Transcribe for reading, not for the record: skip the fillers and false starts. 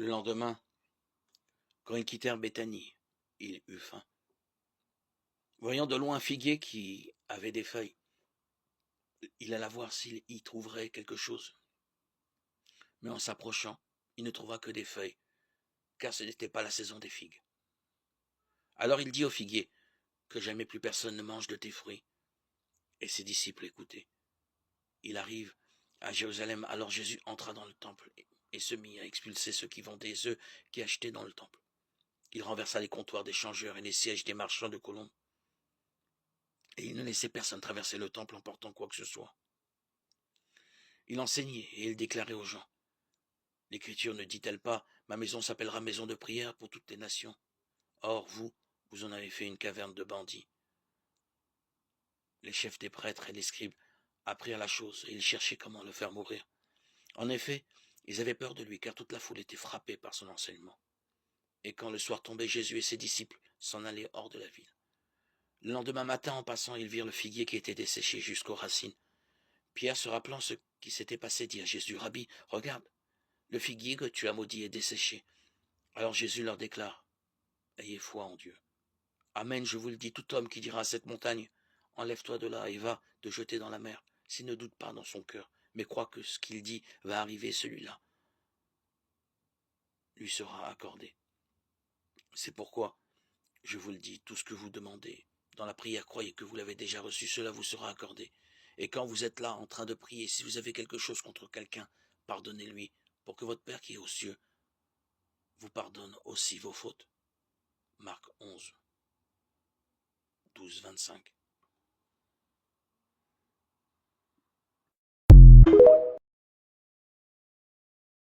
Le lendemain, quand ils quittèrent Béthanie, il eut faim. Voyant de loin un figuier qui avait des feuilles, il alla voir s'il y trouverait quelque chose. Mais en s'approchant, il ne trouva que des feuilles, car ce n'était pas la saison des figues. Alors il dit au figuier, que jamais plus personne ne mange de tes fruits. Et ses disciples écoutaient. Il arrive à Jérusalem, alors Jésus entra dans le temple et se mit à expulser ceux qui vendaient et ceux qui achetaient dans le temple. Il renversa les comptoirs des changeurs et les sièges des marchands de colombes. Et il ne laissait personne traverser le temple en portant quoi que ce soit. Il enseignait et il déclarait aux gens. L'Écriture ne dit-elle pas, ma maison s'appellera maison de prière pour toutes les nations. Or, vous en avez fait une caverne de bandits. Les chefs des prêtres et les scribes apprirent la chose et ils cherchaient comment le faire mourir. En effet, ils avaient peur de lui, car toute la foule était frappée par son enseignement. Et quand le soir tombait, Jésus et ses disciples s'en allaient hors de la ville. Le lendemain matin, en passant, ils virent le figuier qui était desséché jusqu'aux racines. Pierre, se rappelant ce qui s'était passé, dit à Jésus, Rabbi, regarde, le figuier que tu as maudit est desséché. Alors Jésus leur déclare, ayez foi en Dieu. Amen, je vous le dis, tout homme qui dira à cette montagne, enlève-toi de là et va te jeter dans la mer, s'il ne doute pas dans son cœur, mais croit que ce qu'il dit va arriver, celui-là lui sera accordé. C'est pourquoi, je vous le dis, tout ce que vous demandez dans la prière, croyez que vous l'avez déjà reçu, cela vous sera accordé. Et quand vous êtes là en train de prier, si vous avez quelque chose contre quelqu'un, pardonnez-lui, pour que votre Père qui est aux cieux vous pardonne aussi vos fautes. Marc 11, 12, 25.